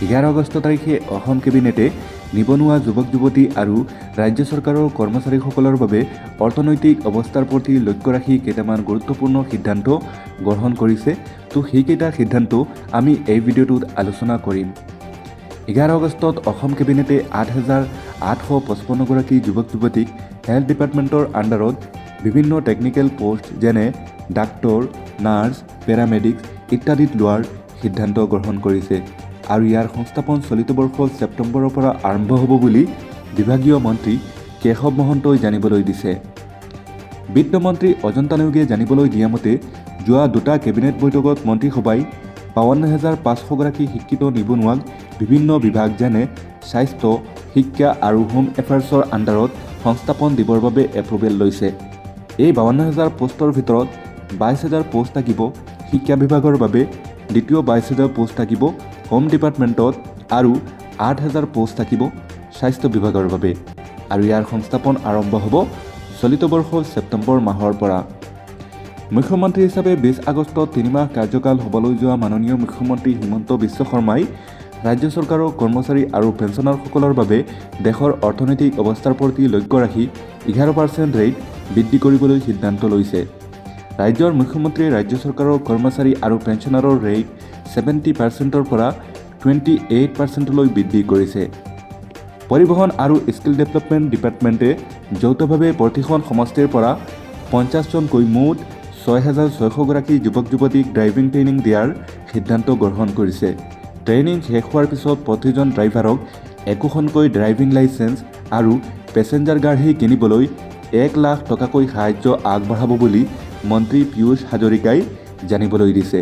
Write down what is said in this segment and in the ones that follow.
11 আগষ্ট তাৰিখে অসম কেবিনেটে নিবনুৱা যুৱক যুৱতী আৰু ৰাজ্য চৰকাৰৰ কৰ্মচাৰীসকলৰ বাবে অৰ্থনৈতিক অৱস্থাৰ প্ৰতি লক্ষ্য ৰাখি কেইটামান গুৰুত্বপূৰ্ণ সিদ্ধান্ত গ্ৰহণ কৰিছে। তো সেইকেইটা সিদ্ধান্ত আমি এই ভিডিঅ'টোত আলোচনা কৰিম। 11 আগষ্টত অসম কেবিনেটে 8,855 গৰাকী যুৱক যুৱতীক হেল্থ ডিপাৰ্টমেণ্টৰ আণ্ডাৰত বিভিন্ন টেকনিকেল পোষ্ট যেনে ডাক্তৰ, নাৰ্ছ, পেৰামেডিক্স ইত্যাদিত লোৱাৰ সিদ্ধান্ত গ্ৰহণ কৰিছে আৰু ইয়াৰ সংস্থাপন চলিত বৰ্ষৰ ছেপ্টেম্বৰৰ পৰা আৰম্ভ হ'ব বুলি বিভাগীয় মন্ত্ৰী কেশৱ মহন্তই জানিবলৈ দিছে। বিত্তমন্ত্ৰী অজন্তা নেওগে জানিবলৈ দিয়া মতে যোৱা দুটা কেবিনেট বৈঠকত মন্ত্ৰীসভাই 52,500 গৰাকী শিক্ষিত নিবনুৱাক বিভিন্ন বিভাগ যেনে স্বাস্থ্য, শিক্ষা আৰু হোম এফেয়াৰ্ছৰ আণ্ডাৰত সংস্থাপন দিবৰ বাবে এপ্ৰুভেল লৈছে। এই 52,000 পোষ্টৰ ভিতৰত 22,000 পোষ্ট থাকিব শিক্ষা বিভাগৰ বাবে, দ্বিতীয় 22,000 পোষ্ট থাকিব হোম ডিপাৰ্টমেণ্টত আৰু 8,000 পোষ্ট থাকিব স্বাস্থ্য বিভাগৰ বাবে আৰু ইয়াৰ সংস্থাপন আৰম্ভ হ'ব চলিত বৰ্ষৰ ছেপ্টেম্বৰ মাহৰ পৰা। মুখ্যমন্ত্ৰী হিচাপে 20 আগষ্টত 3 মাহ কাৰ্যকাল হ'বলৈ যোৱা মাননীয় মুখ্যমন্ত্ৰী হিমন্ত বিশ্ব শৰ্মাই ৰাজ্য চৰকাৰৰ কৰ্মচাৰী আৰু পেঞ্চনাৰসকলৰ বাবে দেশৰ অৰ্থনৈতিক অৱস্থাৰ প্ৰতি লক্ষ্য ৰাখি 11% ৰেট বৃদ্ধি কৰিবলৈ সিদ্ধান্ত লৈছে। ৰাজ্যৰ মুখ্যমন্ত্ৰীয়ে ৰাজ্য চৰকাৰৰ কৰ্মচাৰী আৰু পেঞ্চনাৰৰ ৰেট 70%ৰ পৰা 28%লৈ বৃদ্ধি কৰিছে। পৰিবহণ আৰু স্কিল ডেভেলপমেণ্ট ডিপাৰ্টমেণ্টে যৌথভাৱে প্ৰতিখন সমষ্টিৰ পৰা 50জনকৈ মুঠ 6,600 গৰাকী যুৱক যুৱতীক ড্ৰাইভিং ট্ৰেইনিং দিয়াৰ সিদ্ধান্ত গ্ৰহণ কৰিছে। ট্ৰেইনিং শেষ হোৱাৰ পিছত প্ৰতিজন ড্ৰাইভাৰক একোখনকৈ ড্ৰাইভিং লাইচেন্স আৰু পেছেঞ্জাৰ গাড়ী কিনিবলৈ 1 লাখ টকাকৈ সাহায্য আগবঢ়াব বুলি মন্ত্ৰী পীয়ুষ হাজৰিকাই জানিবলৈ দিছে।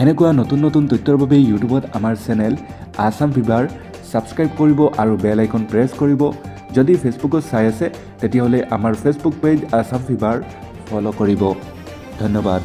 এনেকুৱা নতুন নতুন তথ্যৰ বাবে ইউটিউবত আমাৰ চেনেল আছাম ফিভাৰ ছাবস্ক্ৰাইব কৰিব আৰু বেল আইকন প্ৰেছ কৰিব। যদি ফেচবুকত চাই আছে তেতিয়াহ'লে আমাৰ Facebook page Assam fever follow' কৰিব। ধন্যবাদ।